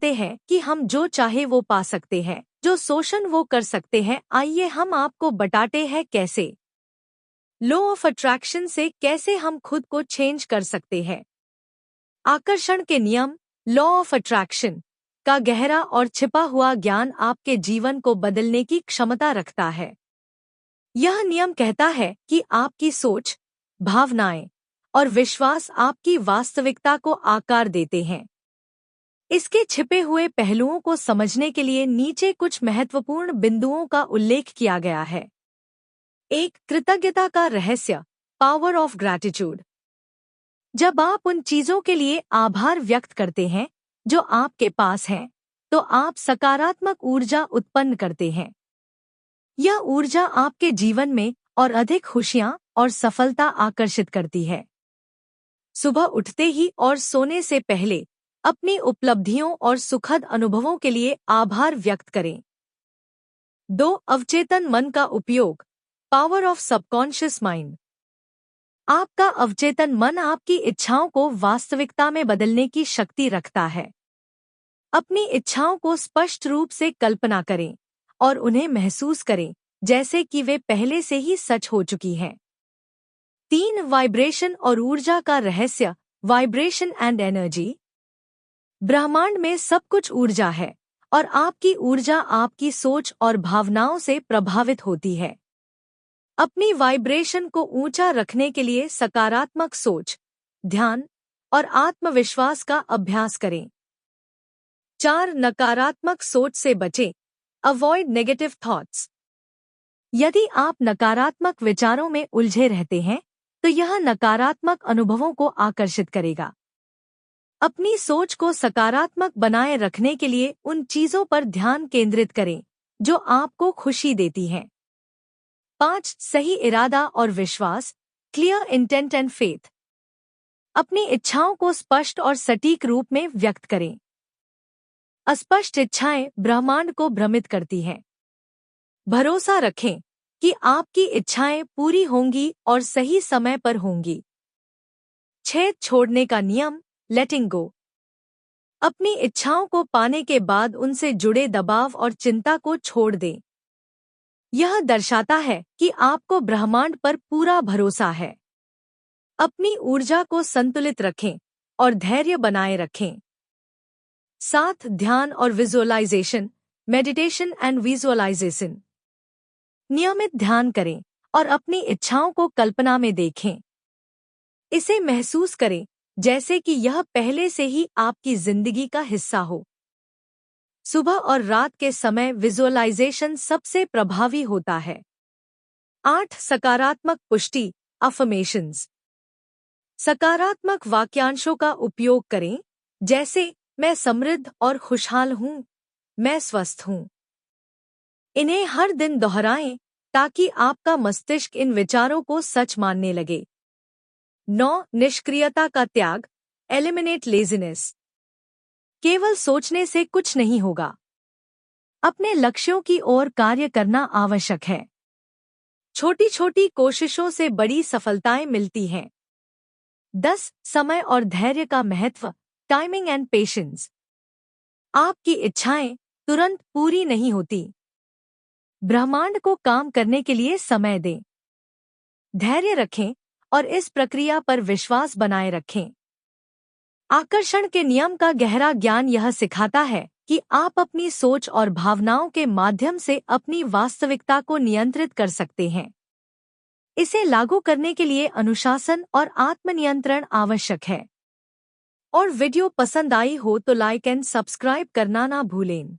समझते हैं कि हम जो चाहे वो पा सकते हैं, जो सोचें वो कर सकते हैं। आइए हम आपको बताते हैं कैसे। लॉ ऑफ अट्रैक्शन से कैसे हम खुद को चेंज कर सकते हैं। आकर्षण के नियम, लॉ ऑफ अट्रैक्शन का गहरा और छिपा हुआ ज्ञान आपके जीवन को बदलने की क्षमता रखता है। यह नियम कहता है कि आपकी सोच, भावनाएं और विश्वास आपकी वास्तविकता को आकार देते हैं। इसके छिपे हुए पहलुओं को समझने के लिए नीचे कुछ महत्वपूर्ण बिंदुओं का उल्लेख किया गया है। 1. कृतज्ञता का रहस्य, पावर ऑफ ग्रैटिट्यूड। जब आप उन चीजों के लिए आभार व्यक्त करते हैं जो आपके पास हैं, तो आप सकारात्मक ऊर्जा उत्पन्न करते हैं। यह ऊर्जा आपके जीवन में और अधिक खुशियां और सफलता आकर्षित करती है। सुबह उठते ही और सोने से पहले अपनी उपलब्धियों और सुखद अनुभवों के लिए आभार व्यक्त करें। 2. अवचेतन मन का उपयोग, पावर ऑफ सबकॉन्शियस माइंड। आपका अवचेतन मन आपकी इच्छाओं को वास्तविकता में बदलने की शक्ति रखता है। अपनी इच्छाओं को स्पष्ट रूप से कल्पना करें और उन्हें महसूस करें जैसे कि वे पहले से ही सच हो चुकी हैं। 3. वाइब्रेशन और ऊर्जा का रहस्य, वाइब्रेशन एंड एनर्जी। ब्रह्मांड में सब कुछ ऊर्जा है और आपकी ऊर्जा आपकी सोच और भावनाओं से प्रभावित होती है। अपनी वाइब्रेशन को ऊंचा रखने के लिए सकारात्मक सोच, ध्यान और आत्मविश्वास का अभ्यास करें। 4. नकारात्मक सोच से बचें, अवॉइड नेगेटिव थॉट्स। यदि आप नकारात्मक विचारों में उलझे रहते हैं, तो यह नकारात्मक अनुभवों को आकर्षित करेगा। अपनी सोच को सकारात्मक बनाए रखने के लिए उन चीजों पर ध्यान केंद्रित करें जो आपको खुशी देती हैं। 5. सही इरादा और विश्वास, क्लियर इंटेंट एंड फेथ। अपनी इच्छाओं को स्पष्ट और सटीक रूप में व्यक्त करें। अस्पष्ट इच्छाएं ब्रह्मांड को भ्रमित करती हैं। भरोसा रखें कि आपकी इच्छाएं पूरी होंगी और सही समय पर होंगी। 6. छोड़ने का नियम, लेटिंग गो। अपनी इच्छाओं को पाने के बाद उनसे जुड़े दबाव और चिंता को छोड़ दें। यह दर्शाता है कि आपको ब्रह्मांड पर पूरा भरोसा है। अपनी ऊर्जा को संतुलित रखें और धैर्य बनाए रखें। 7. ध्यान और विजुअलाइजेशन, मेडिटेशन एंड विजुअलाइजेशन। नियमित ध्यान करें और अपनी इच्छाओं को कल्पना में देखें। इसे महसूस करें जैसे कि यह पहले से ही आपकी जिंदगी का हिस्सा हो। सुबह और रात के समय विजुअलाइजेशन सबसे प्रभावी होता है। 8. सकारात्मक पुष्टि, अफर्मेशंस। सकारात्मक वाक्यांशों का उपयोग करें, जैसे मैं समृद्ध और खुशहाल हूँ, मैं स्वस्थ हूँ। इन्हें हर दिन दोहराएं ताकि आपका मस्तिष्क इन विचारों को सच मानने लगे। 9. निष्क्रियता का त्याग, एलिमिनेट लेजीनेस। केवल सोचने से कुछ नहीं होगा। अपने लक्ष्यों की ओर कार्य करना आवश्यक है। छोटी छोटी कोशिशों से बड़ी सफलताएं मिलती हैं। 10. समय और धैर्य का महत्व, टाइमिंग एंड पेशेंस। आपकी इच्छाएं तुरंत पूरी नहीं होती। ब्रह्मांड को काम करने के लिए समय दें। धैर्य रखें और इस प्रक्रिया पर विश्वास बनाए रखें। आकर्षण के नियम का गहरा ज्ञान यह सिखाता है कि आप अपनी सोच और भावनाओं के माध्यम से अपनी वास्तविकता को नियंत्रित कर सकते हैं। इसे लागू करने के लिए अनुशासन और आत्मनियंत्रण आवश्यक है। और वीडियो पसंद आई हो तो लाइक एंड सब्सक्राइब करना ना भूलें।